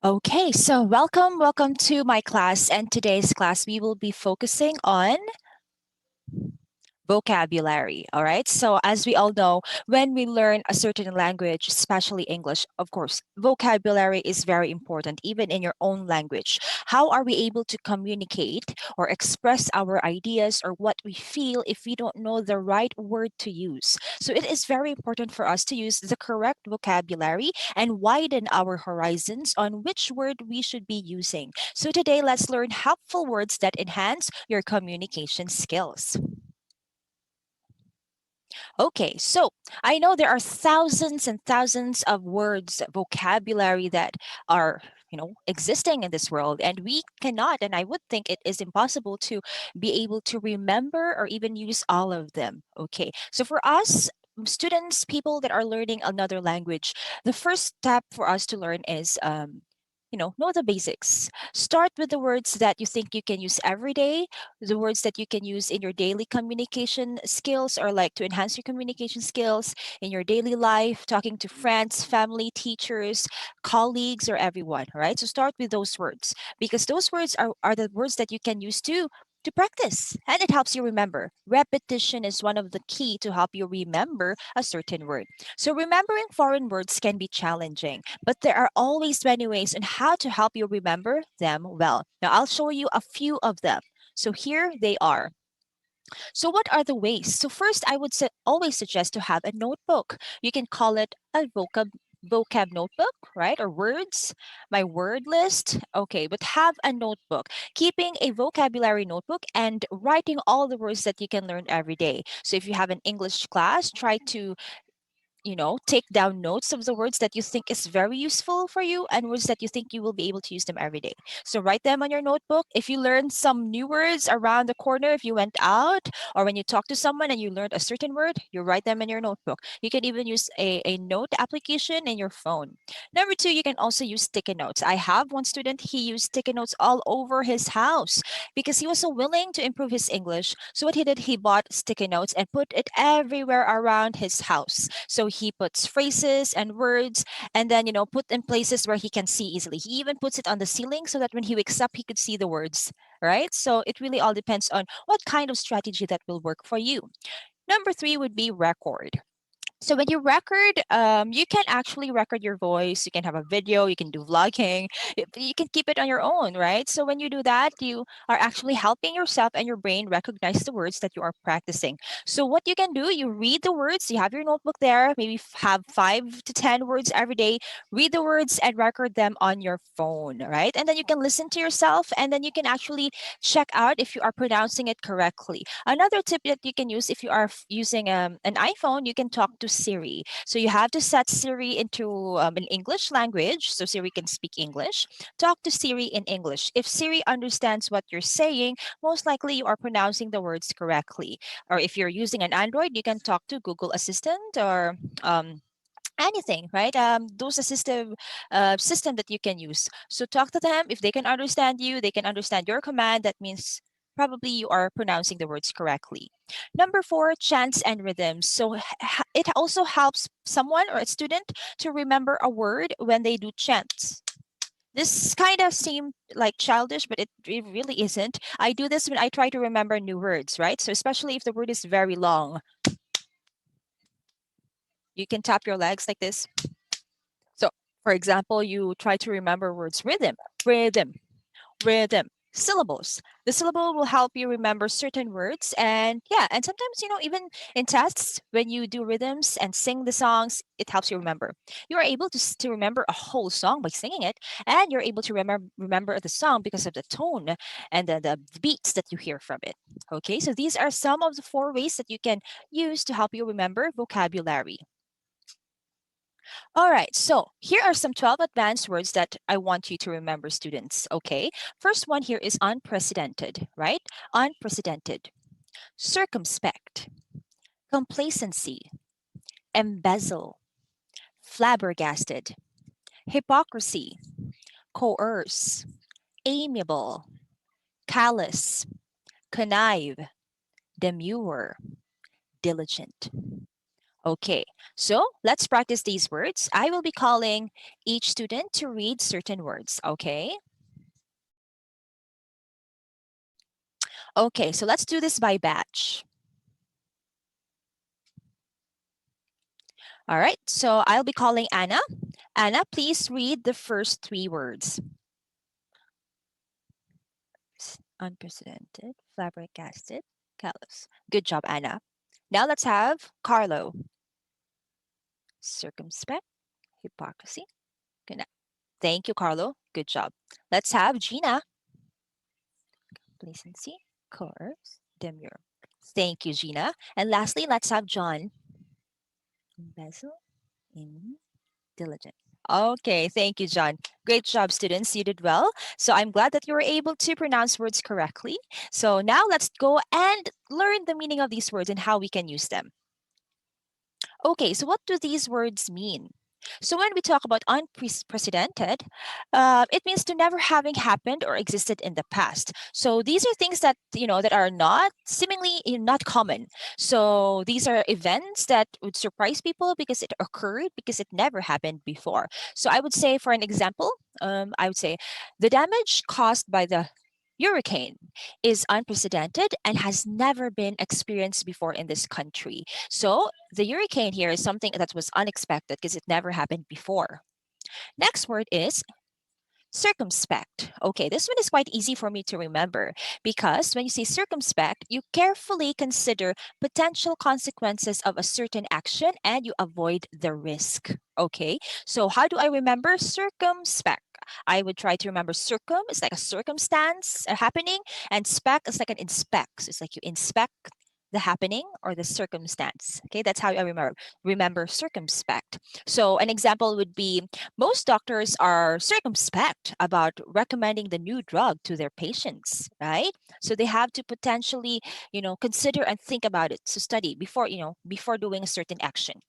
Okay, so welcome to my class. And today's class, we will be focusing on vocabulary. All right. So, as we all know, when we learn a certain language, especially English, of course, vocabulary is very important, even in your own language. How are we able to communicate or express our ideas or what we feel if we don't know the right word to use? So, it is very important for us to use the correct vocabulary and widen our horizons on which word we should be using. So, today, let's learn helpful words that enhance your communication skills. Okay, so I know there are thousands and thousands of words, vocabulary that are, existing in this world, and we cannot, and I would think it is impossible to be able to remember or even use all of them. Okay, so for us, students, people that are learning another language, the first step for us to learn is, know the basics. Start with the words that you think you can use every day, the words that you can use in your daily communication skills or like to enhance your communication skills in your daily life, talking to friends, family, teachers, colleagues, or everyone, right? So start with those words because those words are the words that you can use to practice and it helps you remember. Repetition is one of the key to help you remember a certain word. So remembering foreign words can be challenging, but there are always many ways on how to help you remember them well. Now I'll show you a few of them. So here they are. So what are the ways? So first, I would always suggest to have a notebook. You can call it a vocab notebook, right? Or words, my word list. Okay, but have a notebook. Keeping a vocabulary notebook and writing all the words that you can learn every day. So if you have an English class, try to take down notes of the words that you think is very useful for you and words that you think you will be able to use them every day. So write them on your notebook. If you learn some new words around the corner, if you went out or when you talk to someone and you learned a certain word, you write them in your notebook. You can even use a note application in your phone. Number two, you can also use sticky notes. I have one student, he used sticky notes all over his house because he was so willing to improve his English. So what he did, he bought sticky notes and put it everywhere around his house. So he puts phrases and words and then, put in places where he can see easily. He even puts it on the ceiling so that when he wakes up, he could see the words, right? So it really all depends on what kind of strategy that will work for you. Number three would be record. So when you record, you can actually record your voice. You can have a video. You can do vlogging. You can keep it on your own, right? So when you do that, you are actually helping yourself and your brain recognize the words that you are practicing. So what you can do, you read the words. You have your notebook there. Maybe have 5 to 10 words every day. Read the words and record them on your phone, right? And then you can listen to yourself, and then you can actually check out if you are pronouncing it correctly. Another tip that you can use if you are using an iPhone, you can talk to Siri. So you have to set Siri into an English language so Siri can speak English. Talk to Siri in English. If Siri understands what you're saying, most likely you are pronouncing the words correctly. Or if you're using an Android, you can talk to Google Assistant or anything, right? Those assistive system that you can use. So talk to them. If they can understand you, they can understand your command. That means probably you are pronouncing the words correctly. Number four, chants and rhythms. So it also helps someone or a student to remember a word when they do chants. This kind of seem like childish, but it really isn't. I do this when I try to remember new words, right? So especially if the word is very long, you can tap your legs like this. So, for example, you try to remember words rhythm, rhythm, syllables. The syllable will help you remember certain words. And yeah, and sometimes, even in tests, when you do rhythms and sing the songs, it helps you remember. You are able to remember a whole song by singing it, and you're able to remember the song because of the tone and the beats that you hear from it. Okay, so these are some of the four ways that you can use to help you remember vocabulary. All right, so here are some 12 advanced words that I want you to remember, students. Okay, first one here is unprecedented, right? Unprecedented. Circumspect, complacency, embezzle, flabbergasted, hypocrisy, coerce, amiable, callous, connive, demure, diligent. Okay, so let's practice these words. I will be calling each student to read certain words, okay? Okay, so let's do this by batch. All right, so I'll be calling Anna. Anna, please read the first three words. Unprecedented, flabbergasted, callous. Good job, Anna. Now let's have Carlo. Circumspect, hypocrisy. Good. Thank you, Carlo. Good job. Let's have Gina. Complacency, coerce, demure. Thank you, Gina. And lastly, let's have John. Embezzle, in, diligent. Okay, thank you, John. Great job, students. You did well. So I'm glad that you were able to pronounce words correctly. So now let's go and learn the meaning of these words and how we can use them. Okay, so what do these words mean? So when we talk about unprecedented, it means to never having happened or existed in the past. So these are things that that are not seemingly not common. So these are events that would surprise people because it occurred because it never happened before. So I would say, for an example, I would say the damage caused by the hurricane is unprecedented and has never been experienced before in this country. So the hurricane here is something that was unexpected because it never happened before. Next word is circumspect. Okay, this one is quite easy for me to remember because when you say circumspect, you carefully consider potential consequences of a certain action and you avoid the risk. Okay, so how do I remember circumspect? I would try to remember circum is like a circumstance happening, and spec is like an inspect. So it's like you inspect the happening or the circumstance. Okay, that's how I remember circumspect. So an example would be most doctors are circumspect about recommending the new drug to their patients, right? So they have to potentially, consider and think about it to study before doing a certain action.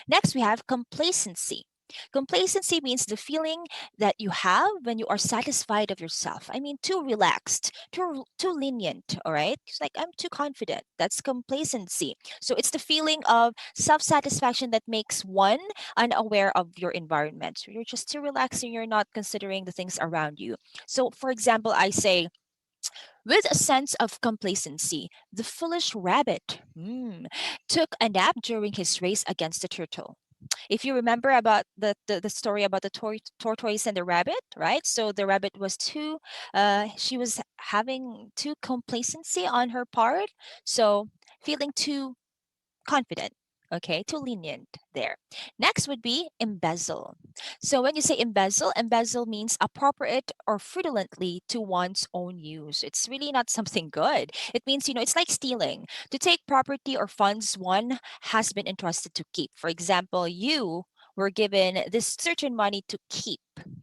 Next, we have complacency. Complacency means the feeling that you have when you are satisfied of yourself. I mean, too relaxed, too lenient. All right, it's like I'm too confident. That's complacency. So it's the feeling of self-satisfaction that makes one unaware of your environment. So you're just too relaxed and you're not considering the things around you. So, for example, I say, with a sense of complacency, the foolish rabbit took a nap during his race against the turtle. If you remember about the story about the tortoise and the rabbit, right? So the rabbit was she was having too complacency on her part. So feeling too confident. Okay, too lenient there. Next would be embezzle. So when you say embezzle, embezzle means appropriate or fraudulently to one's own use. It's really not something good. It means, it's like stealing. To take property or funds one has been entrusted to keep. For example, you were given this certain money to keep.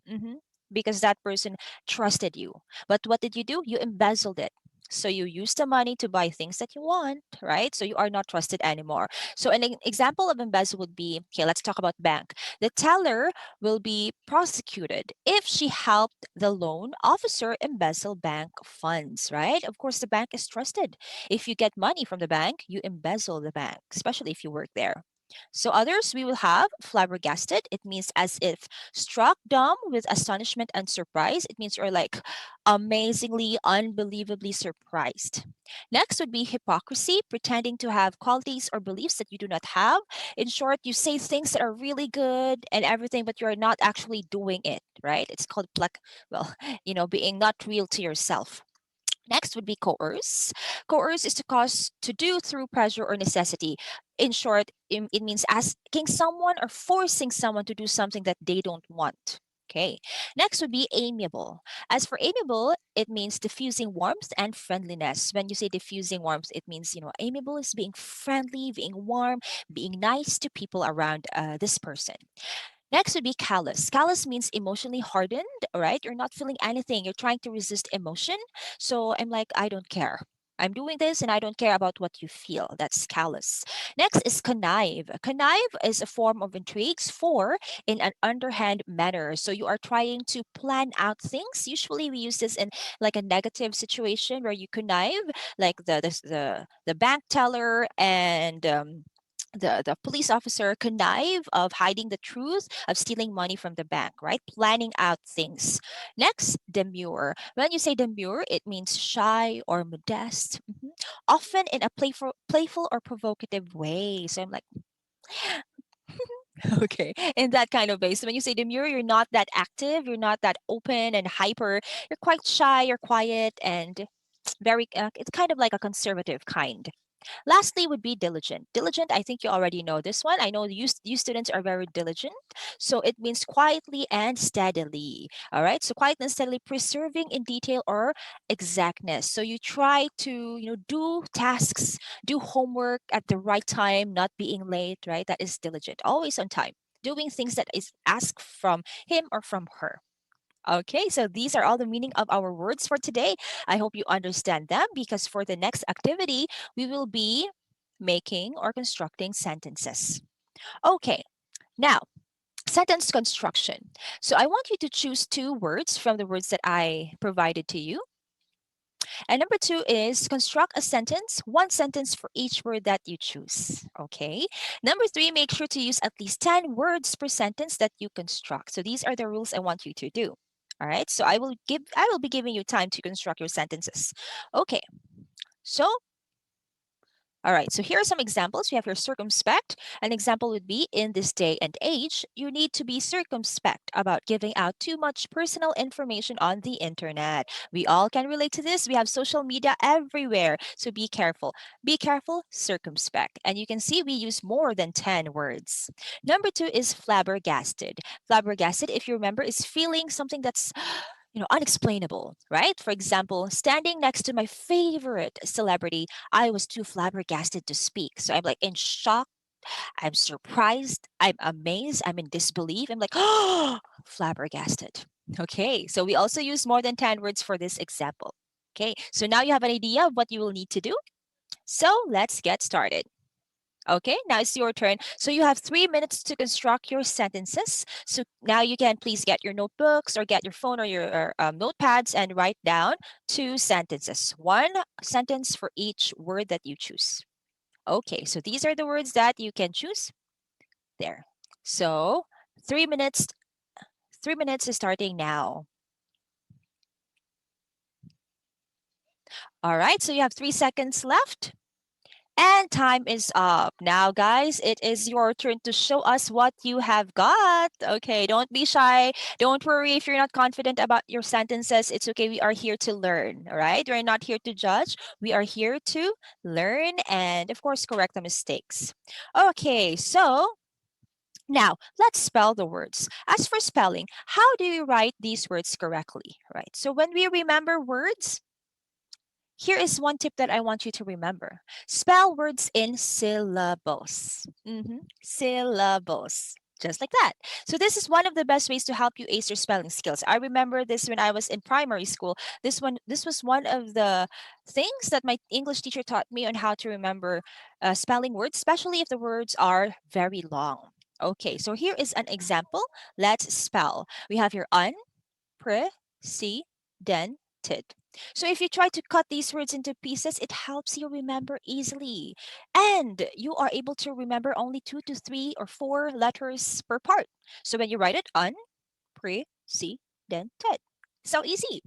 Mhm, because that person trusted you. But what did you do? You embezzled it. So you use the money to buy things that you want, right? So you are not trusted anymore. So an example of embezzle would be, okay, let's talk about bank. The teller will be prosecuted if she helped the loan officer embezzle bank funds, right? Of course, the bank is trusted. If you get money from the bank, you embezzle the bank, especially if you work there. So others we will have flabbergasted. It means as if struck dumb with astonishment and surprise. It means you're like amazingly, unbelievably surprised. Next would be hypocrisy, pretending to have qualities or beliefs that you do not have. In short, you say things that are really good and everything, but you're not actually doing it, right? It's called well, being not real to yourself. Next would be coerce. Coerce is to cause to do through pressure or necessity. In short, it means asking someone or forcing someone to do something that they don't want. Okay. Next would be amiable. As for amiable, it means diffusing warmth and friendliness. When you say diffusing warmth, it means, amiable is being friendly, being warm, being nice to people around this person. Next would be callous. Callous means emotionally hardened, all right? You're not feeling anything. You're trying to resist emotion. So I'm like, I don't care. I'm doing this and I don't care about what you feel. That's callous. Next is connive. Connive is a form of intrigues for in an underhand manner. So you are trying to plan out things. Usually we use this in like a negative situation where you connive, like the bank teller and the police officer connive of hiding the truth of stealing money from the bank, right? Planning out things. Next, demure. When you say demure, it means shy or modest, often in a playful or provocative way. So I'm like, okay, in that kind of way. So when you say demure, you're not that active, you're not that open and hyper. You're quite shy, you're quiet, and very. It's kind of like a conservative kind. Lastly, would be diligent. Diligent, I think you already know this one. I know you students are very diligent. So it means quietly and steadily. All right. So quietly and steadily preserving in detail or exactness. So you try to, do tasks, do homework at the right time, not being late, right? That is diligent. Always on time. Doing things that is asked from him or from her. Okay, so these are all the meaning of our words for today. I hope you understand them because for the next activity, we will be making or constructing sentences. Okay, now sentence construction. So I want you to choose two words from the words that I provided to you. And number two is construct a sentence, one sentence for each word that you choose. Okay. Number three, make sure to use at least 10 words per sentence that you construct. So these are the rules I want you to do. All right. So I will be giving you time to construct your sentences. Okay. So all right, so here are some examples. We have your circumspect. An example would be in this day and age, you need to be circumspect about giving out too much personal information on the internet. We all can relate to this. We have social media everywhere. So be careful. Be careful, circumspect. And you can see we use more than 10 words. Number two is flabbergasted. Flabbergasted, if you remember, is feeling something that's unexplainable, right? For example, standing next to my favorite celebrity, I was too flabbergasted to speak. So I'm like in shock, I'm surprised, I'm amazed, I'm in disbelief. I'm like, oh, flabbergasted. Okay, so we also use more than 10 words for this example. Okay, so now you have an idea of what you will need to do. So let's get started. Okay, now it's your turn. So you have 3 minutes to construct your sentences. So now you can please get your notebooks or get your phone or your notepads and write down two sentences. One sentence for each word that you choose. Okay, so these are the words that you can choose there. So 3 minutes, 3 minutes is starting now. All right, so you have 3 seconds left. And time is up. Now, guys, it is your turn to show us what you have got. Okay, don't be shy. Don't worry if you're not confident about your sentences. It's okay. We are here to learn. All right. We're not here to judge. We are here to learn and, of course, correct the mistakes. Okay, so now let's spell the words. As for spelling, how do you write these words correctly? Right. So when we remember words, here is one tip that I want you to remember. Spell words in syllables. Syllables. Just like that. So this is one of the best ways to help you ace your spelling skills. I remember this when I was in primary school. This was one of the things that my English teacher taught me on how to remember spelling words, especially if the words are very long. Okay, so here is an example. Let's spell. We have your unprecedented. So if you try to cut these words into pieces, it helps you remember easily. And you are able to remember only 2 to 3 or 4 letters per part. So when you write it, unprecedented. So easy.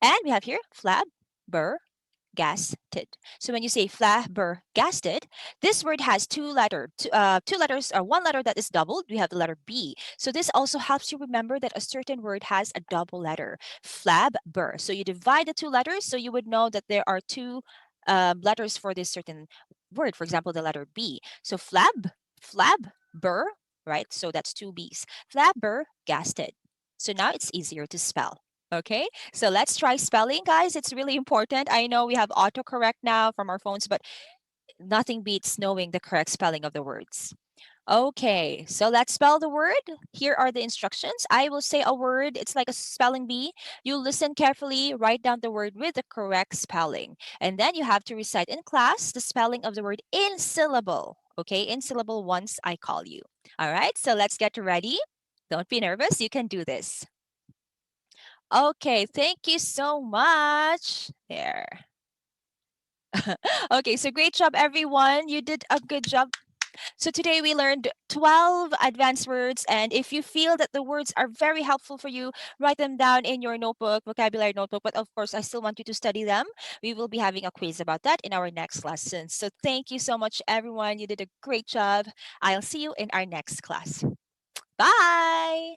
And we have here flabbergasted. So when you say flabbergasted, this word has two letters, or one letter that is doubled. We have the letter B. So this also helps you remember that a certain word has a double letter, flabber. So you divide the two letters, so you would know that there are two letters for this certain word. For example, the letter B. So flabber, right? So that's two B's. Flabbergasted. So now it's easier to spell. Okay, so let's try spelling, guys. It's really important. I know we have autocorrect now from our phones, but nothing beats knowing the correct spelling of the words. Okay, so let's spell the word. Here are the instructions. I will say a word. It's like a spelling bee. You listen carefully, write down the word with the correct spelling. And then you have to recite in class the spelling of the word in syllable. Okay, in syllable once I call you. All right, so let's get ready. Don't be nervous. You can do this. Okay, thank you so much. There. Okay, so great job, everyone. You did a good job. So today we learned 12 advanced words, and if you feel that the words are very helpful for you, write them down in your notebook, vocabulary notebook. But of course, I still want you to study them. We will be having a quiz about that in our next lesson. So thank you so much, everyone. You did a great job. I'll see you in our next class. Bye.